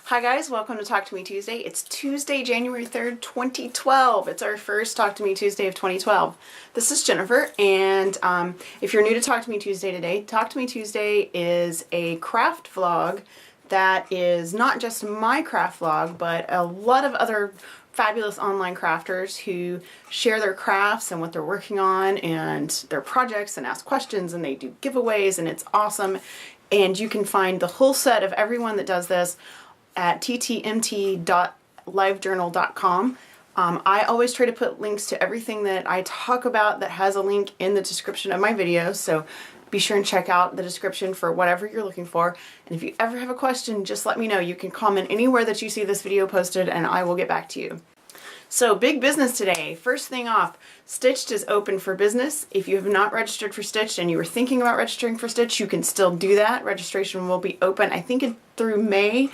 Hi guys, welcome to Talk to Me Tuesday. It's Tuesday, January 3rd, 2012. It's our first Talk to Me Tuesday of 2012. This is Jennifer, and if you're new to Talk to Me Tuesday today, Talk to Me Tuesday is a craft vlog that is not just my craft vlog, but a lot of other fabulous online crafters who share their crafts and what they're working on and their projects and ask questions, and they do giveaways, and it's awesome. And you can find the whole set of everyone that does this at ttmt.livejournal.com. I always try to put links to everything that I talk about that has a link in the description of my videos, so be sure and check out the description for whatever you're looking for. And if you ever have a question, just let me know. You can comment anywhere that you see this video posted and I will get back to you. So, big business today. First thing off, Stitched is open for business. If you have not registered for Stitched and you were thinking about registering for Stitched, you can still do that. Registration will be open, I think, through May.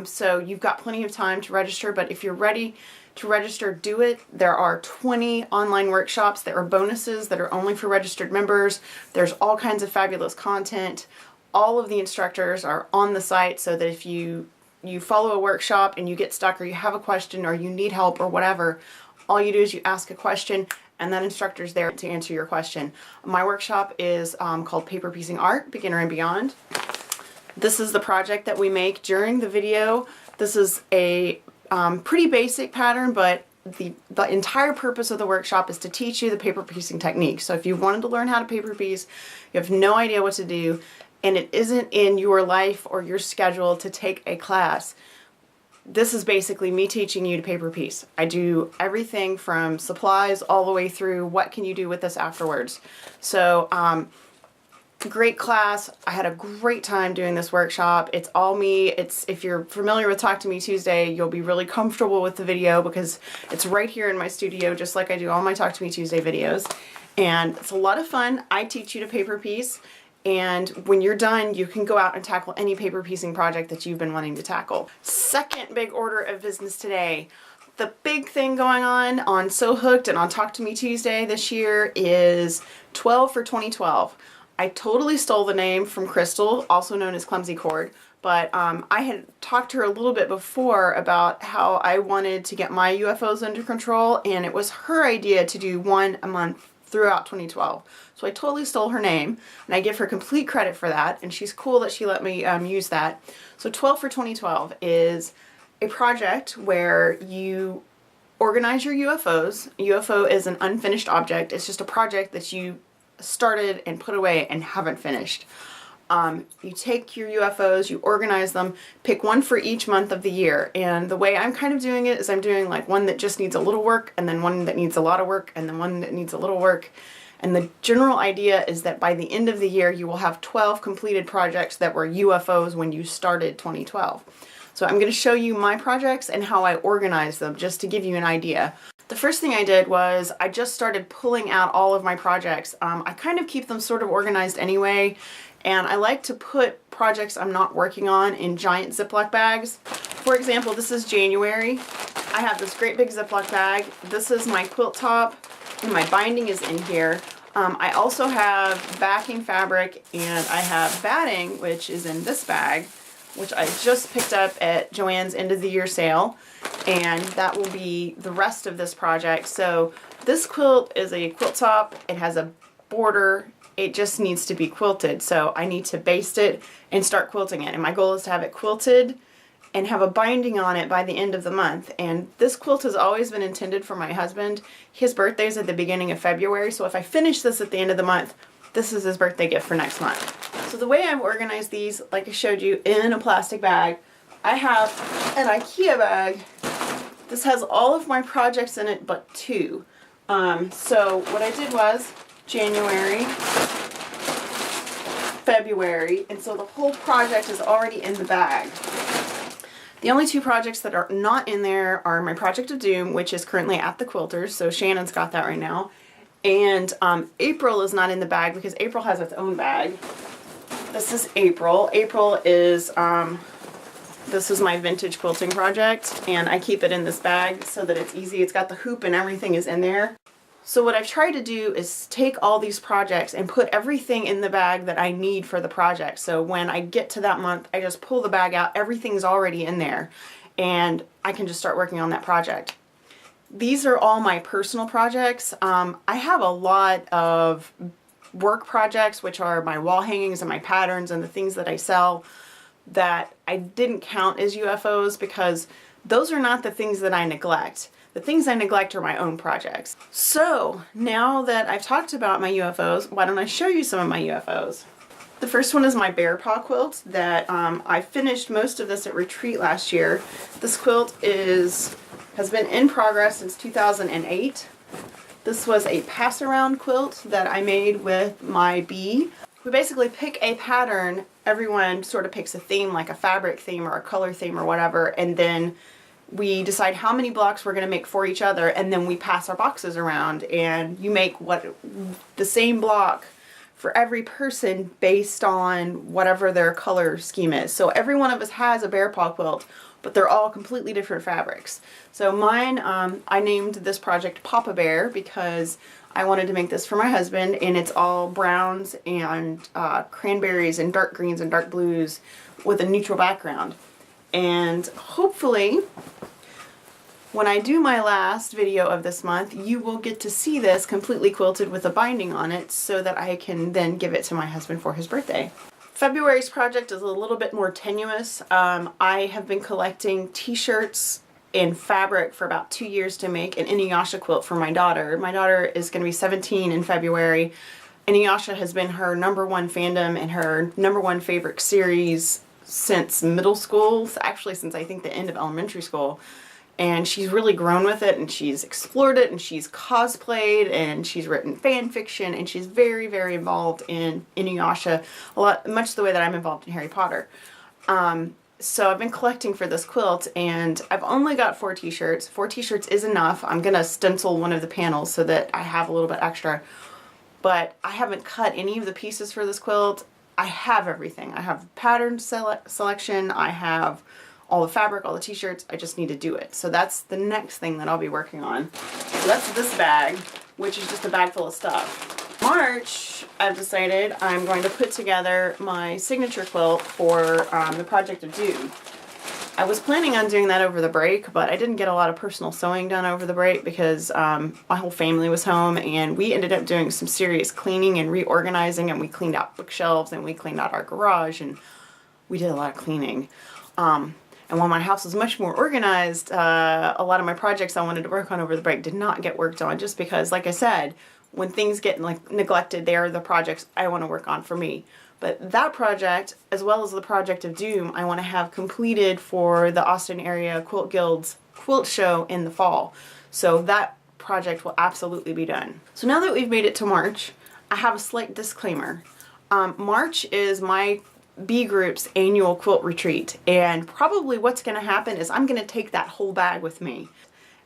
So you've got plenty of time to register, but if you're ready to register, do it. There are 20 online workshops. There are bonuses that are only for registered members. There's all kinds of fabulous content. All of the instructors are on the site, so that if you follow a workshop and you get stuck or you have a question or you need help or whatever, all you do is you ask a question and that instructor's there to answer your question. My workshop is called Paper Piecing Art, Beginner and Beyond. This is the project that we make during the video. This is a pretty basic pattern, but the entire purpose of the workshop is to teach you the paper piecing technique. So if you wanted to learn how to paper piece, you have no idea what to do, and it isn't in your life or your schedule to take a class, this is basically me teaching you to paper piece. I do everything from supplies all the way through what can you do with this afterwards. So great class. I had a great time doing this workshop. It's all me. If you're familiar with Talk to Me Tuesday, you'll be really comfortable with the video because it's right here in my studio, just like I do all my Talk to Me Tuesday videos. And it's a lot of fun. I teach you to paper piece, and when you're done, you can go out and tackle any paper piecing project that you've been wanting to tackle. Second big order of business today. The big thing going on So Hooked and on Talk to Me Tuesday this year is 12 for 2012. I totally stole the name from Crystal, also known as Clumsy Cord, but I had talked to her a little bit before about how I wanted to get my UFOs under control, and it was her idea to do one a month throughout 2012. So I totally stole her name, and I give her complete credit for that, and she's cool that she let me use that. So 12 for 2012 is a project where you organize your UFOs. A UFO is an unfinished object. It's just a project that you started and put away and haven't finished. You take your UFOs, you organize them, pick one for each month of the year, and the way I'm kind of doing it is I'm doing like one that just needs a little work, and then one that needs a lot of work, and then one that needs a little work. And the general idea is that by the end of the year you will have 12 completed projects that were UFOs when you started 2012. So I'm going to show you my projects and how I organize them, just to give you an idea. The first thing I did was I just started pulling out all of my projects. I kind of keep them sort of organized anyway, and I like to put projects I'm not working on in giant Ziploc bags. For example, this is January. I have this great big Ziploc bag. This is my quilt top, and my binding is in here. I also have backing fabric, and I have batting, which is in this bag, which I just picked up at Joann's end of the year sale, and that will be the rest of this project. So this quilt is a quilt top. It has a border. It just needs to be quilted. So I need to baste it and start quilting it. And my goal is to have it quilted and have a binding on it by the end of the month. And this quilt has always been intended for my husband. His birthday is at the beginning of February, so if I finish this at the end of the month, this is his birthday gift for next month. So the way I've organized these, like I showed you, in a plastic bag, I have an IKEA bag. This has all of my projects in it but two. So what I did was January, February, and so the whole project is already in the bag. The only two projects that are not in there are my Project of Doom, which is currently at the quilters, so Shannon's got that right now. And April is not in the bag because April has its own bag. This is April. April is, this is my vintage quilting project, and I keep it in this bag so that it's easy. It's got the hoop and everything is in there. So what I've tried to do is take all these projects and put everything in the bag that I need for the project. So when I get to that month, I just pull the bag out, everything's already in there, and I can just start working on that project. These are all my personal projects. I have a lot of work projects, which are my wall hangings and my patterns and the things that I sell, that I didn't count as UFOs because those are not the things that I neglect. The things I neglect are my own projects. So now that I've talked about my UFOs, why don't I show you some of my UFOs? The first one is my bear paw quilt that I finished most of this at retreat last year. This quilt has been in progress since 2008. This was a pass around quilt that I made with my bee. We basically pick a pattern, everyone sort of picks a theme, like a fabric theme or a color theme or whatever, and then we decide how many blocks we're going to make for each other, and then we pass our boxes around, and you make the same block for every person based on whatever their color scheme is. So every one of us has a bear paw quilt, but they're all completely different fabrics. So mine, I named this project Papa Bear because I wanted to make this for my husband, and it's all browns and cranberries and dark greens and dark blues with a neutral background. And hopefully, when I do my last video of this month, you will get to see this completely quilted with a binding on it so that I can then give it to my husband for his birthday. February's project is a little bit more tenuous. I have been collecting t-shirts and fabric for about 2 years to make an Inuyasha quilt for my daughter. My daughter is going to be 17 in February. Inuyasha has been her #1 fandom and her #1 favorite series since middle school, actually since I think the end of elementary school. And she's really grown with it, and she's explored it, and she's cosplayed, and she's written fan fiction, and she's very, very involved in Inuyasha, much the way that I'm involved in Harry Potter. So I've been collecting for this quilt, and I've only got 4 t-shirts. 4 t-shirts is enough. I'm gonna stencil one of the panels so that I have a little bit extra. But I haven't cut any of the pieces for this quilt. I have everything. I have pattern selection, I have all the fabric, all the t-shirts, I just need to do it. So that's the next thing that I'll be working on. So that's this bag, which is just a bag full of stuff. March, I've decided I'm going to put together my signature quilt for the Project of Doom. I was planning on doing that over the break, but I didn't get a lot of personal sewing done over the break because my whole family was home, and we ended up doing some serious cleaning and reorganizing, and we cleaned out bookshelves, and we cleaned out our garage, and we did a lot of cleaning. And while my house was much more organized, a lot of my projects I wanted to work on over the break did not get worked on just because, like I said, when things get neglected, they are the projects I want to work on for me. But that project, as well as the Project of Doom, I want to have completed for the Austin Area Quilt Guild's quilt show in the fall. So that project will absolutely be done. So now that we've made it to March, I have a slight disclaimer. March is my B group's annual quilt retreat, and probably what's going to happen is I'm going to take that whole bag with me.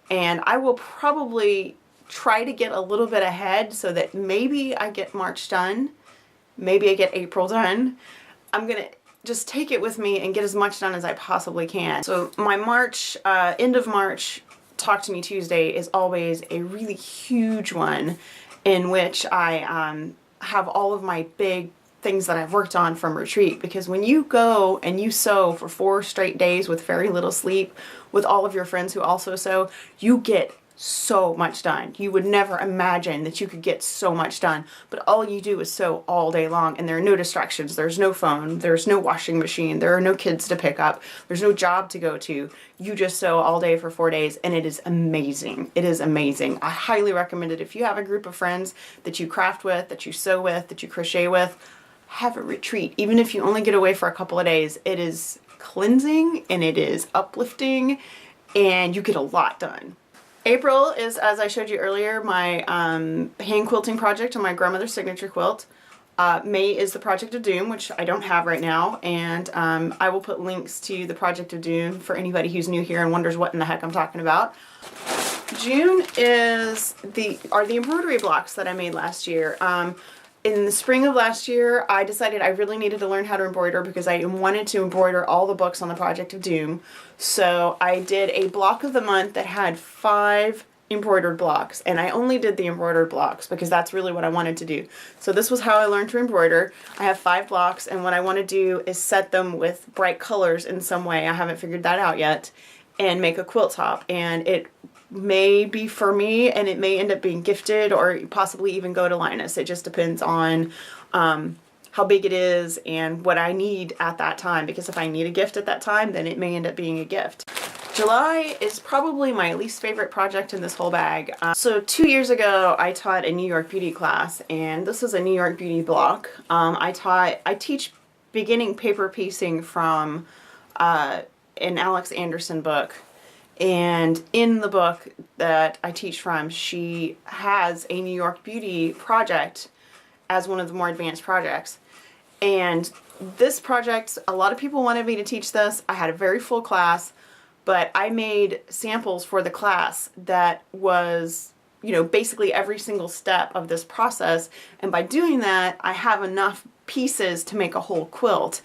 And I will probably try to get a little bit ahead so that maybe I get March done. Maybe I get April done. I'm gonna just take it with me and get as much done as I possibly can. So my March, end of March, Talk to Me Tuesday is always a really huge one in which I have all of my big things that I've worked on from retreat, because when you go and you sew for 4 straight days with very little sleep with all of your friends who also sew, you get so much done. You would never imagine that you could get so much done, but all you do is sew all day long, and there are no distractions. There's no phone, there's no washing machine, there are no kids to pick up, there's no job to go to. You just sew all day for 4 days, and it is amazing. It is amazing. I highly recommend it. If you have a group of friends that you craft with, that you sew with, that you crochet with, have a retreat. Even if you only get away for a couple of days, it is cleansing and it is uplifting, and you get a lot done. April is, as I showed you earlier, my hand quilting project on my grandmother's signature quilt. May is the Project of Doom, which I don't have right now, and I will put links to the Project of Doom for anybody who's new here and wonders what in the heck I'm talking about. June is the embroidery blocks that I made last year. In the spring of last year, I decided I really needed to learn how to embroider because I wanted to embroider all the books on the Project of Doom. So I did a block of the month that had 5 embroidered blocks, and I only did the embroidered blocks because that's really what I wanted to do. So this was how I learned to embroider. I have 5 blocks, and what I want to do is set them with bright colors in some way. I haven't figured that out yet, and make a quilt top. And it may be for me, and it may end up being gifted or possibly even go to Linus. It just depends on how big it is and what I need at that time, because if I need a gift at that time, then it may end up being a gift. July is probably my least favorite project in this whole bag. So 2 years ago, I taught a New York Beauty class, and this is a New York Beauty block. I teach beginning paper piecing from an Alex Anderson book. And in the book that I teach from, she has a New York Beauty project as one of the more advanced projects. And this project, a lot of people wanted me to teach this. I had a very full class, but I made samples for the class that was, you know, basically every single step of this process. And by doing that, I have enough pieces to make a whole quilt.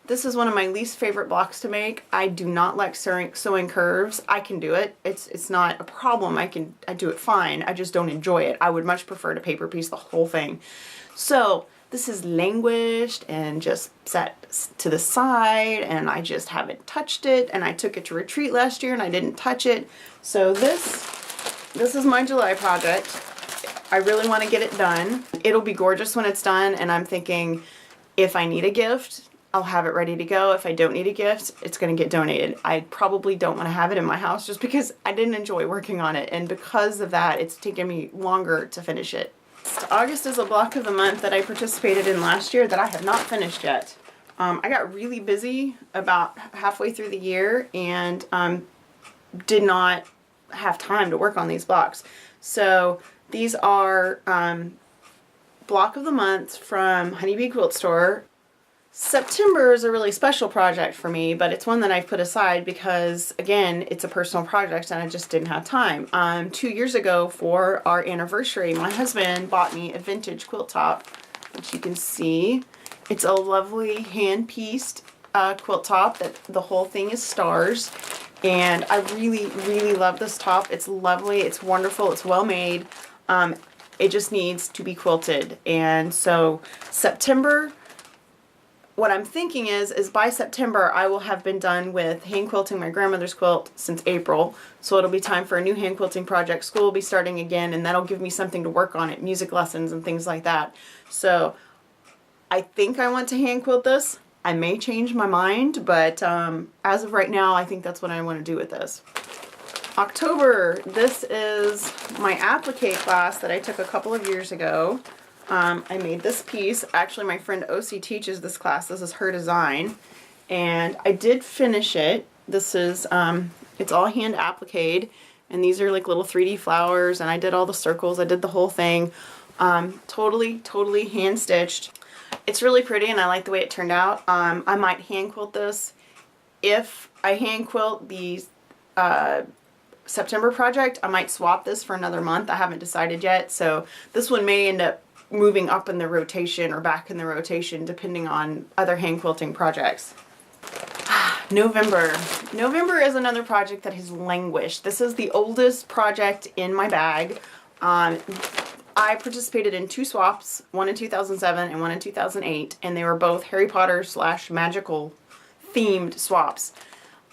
This is one of my least favorite blocks to make. I do not like sewing curves. I can do it. It's not a problem. I do it fine. I just don't enjoy it. I would much prefer to paper piece the whole thing. So this is languished and just set to the side, and I just haven't touched it. And I took it to retreat last year and I didn't touch it. So this is my July project. I really want to get it done. It'll be gorgeous when it's done, and I'm thinking if I need a gift, I'll have it ready to go. If I don't need a gift, it's going to get donated. I probably don't want to have it in my house just because I didn't enjoy working on it, and because of that, it's taken me longer to finish it. August is a block of the month that I participated in last year that I have not finished yet. I got really busy about halfway through the year and did not have time to work on these blocks. So these are block of the month from Honeybee Quilt Store. September is a really special project for me, but it's one that I've put aside because, again, it's a personal project and I just didn't have time. 2 years ago for our anniversary, my husband bought me a vintage quilt top, which you can see. It's a lovely hand-pieced quilt top that the whole thing is stars. And I really, really love this top. It's lovely, it's wonderful, it's well made. It just needs to be quilted. And so September, what I'm thinking is by September I will have been done with hand quilting my grandmother's quilt since April. So it'll be time for a new hand quilting project. School will be starting again, and that'll give me something to work on at music lessons and things like that. So I think I want to hand quilt this. I may change my mind, but as of right now, I think that's what I want to do with this. October, this is my applique class that I took a couple of years ago. I made this piece. Actually, my friend OC teaches this class. This is her design. And I did finish it. This is, it's all hand appliqued. And these are like little 3D flowers. And I did all the circles. I did the whole thing. Totally hand stitched. It's really pretty and I like the way it turned out. I might hand quilt this. If I hand quilt the September project, I might swap this for another month. I haven't decided yet. So this one may end up moving up in the rotation or back in the rotation depending on other hand quilting projects. November. November is another project that has languished. This is the oldest project in my bag. I participated in 2 swaps, one in 2007 and one in 2008, and they were both Harry Potter / magical themed swaps.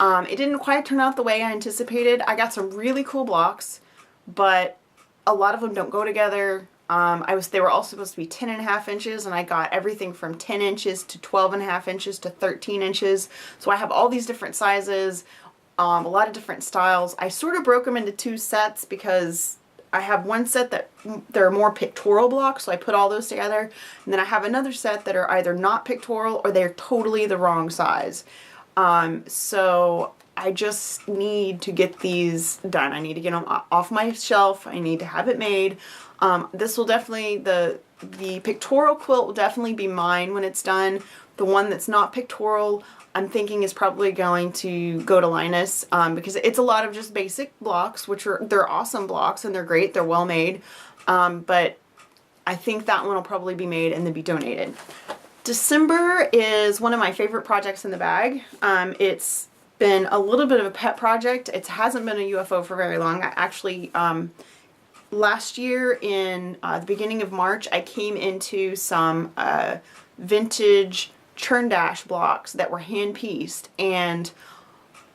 It didn't quite turn out the way I anticipated. I got some really cool blocks, but a lot of them don't go together. They were all supposed to be 10.5 inches, and I got everything from 10 inches to 12.5 inches to 13 inches. So I have all these different sizes, a lot of different styles. I sort of broke them into 2 sets because I have one set that they're more pictorial blocks, so I put all those together. And then I have another set that are either not pictorial or they're totally the wrong size. So I just need to get these done. I need to get them off my shelf. I need to have it made. This will definitely, the pictorial quilt will definitely be mine when it's done. The one that's not pictorial, I'm thinking is probably going to go to Linus, because it's a lot of just basic blocks, they're awesome blocks and they're great, they're well made. But I think that one will probably be made and then be donated. December is one of my favorite projects in the bag. It's been a little bit of a pet project. It hasn't been a UFO for very long. I actually, last year in the beginning of March, I came into some vintage churn dash blocks that were hand pieced, and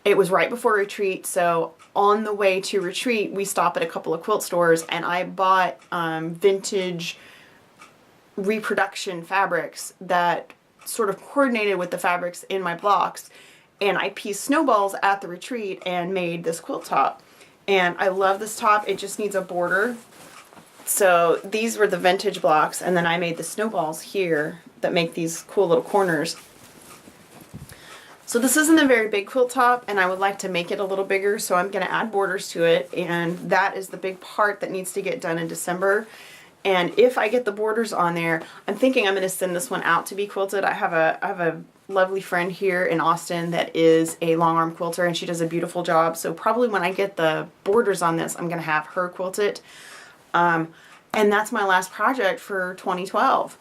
it was right before retreat, so on the way to retreat we stop at a couple of quilt stores, and I bought vintage reproduction fabrics that sort of coordinated with the fabrics in my blocks, and I pieced snowballs at the retreat and made this quilt top. And I love this top. It just needs a border. So these were the vintage blocks, and then I made the snowballs here that make these cool little corners. So this isn't a very big quilt top, and I would like to make it a little bigger, so I'm going to add borders to it, and that is the big part that needs to get done in December. And if I get the borders on there, I'm thinking I'm going to send this one out to be quilted. I have a lovely friend here in Austin that is a long arm quilter, and she does a beautiful job. So probably when I get the borders on this, I'm going to have her quilt it. And that's my last project for 2012.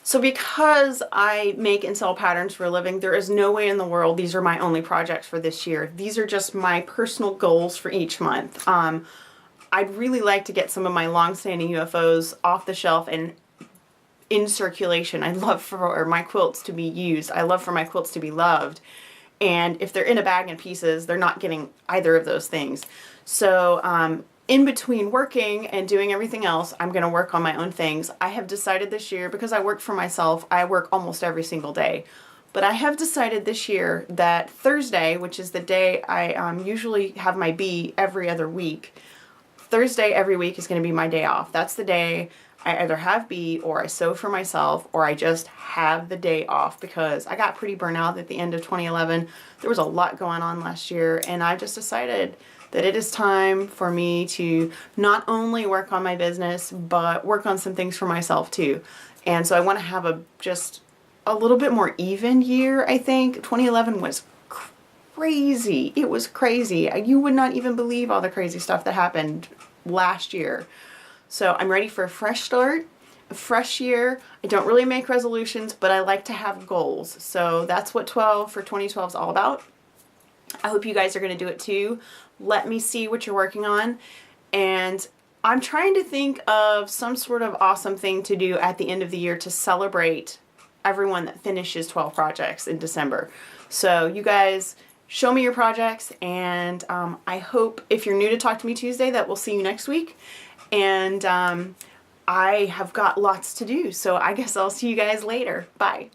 So because I make and sell patterns for a living, there is no way in the world these are my only projects for this year. These are just my personal goals for each month. I'd really like to get some of my long-standing UFOs off the shelf and in circulation. I'd love for my quilts to be used. I love for my quilts to be loved. And if they're in a bag in pieces, they're not getting either of those things. So in between working and doing everything else, I'm going to work on my own things. I have decided this year, because I work for myself, I work almost every single day. But I have decided this year that Thursday, which is the day I usually have my bee every other week, Thursday every week is going to be my day off. That's the day I either have bee or I sew for myself, or I just have the day off, because I got pretty burnt out at the end of 2011. There was a lot going on last year, and I just decided that it is time for me to not only work on my business, but work on some things for myself too. And so I want to have just a little bit more even year, I think. 2011 was crazy. It was crazy. You would not even believe all the crazy stuff that happened last year. So I'm ready for a fresh start, a fresh year. I don't really make resolutions, but I like to have goals. So that's what 2012 is all about. I hope you guys are going to do it too. Let me see what you're working on. And I'm trying to think of some sort of awesome thing to do at the end of the year to celebrate everyone that finishes 12 projects in December. So you guys show me your projects, and I hope, if you're new to Talk to Me Tuesday, that we'll see you next week. And I have got lots to do, so I guess I'll see you guys later. Bye.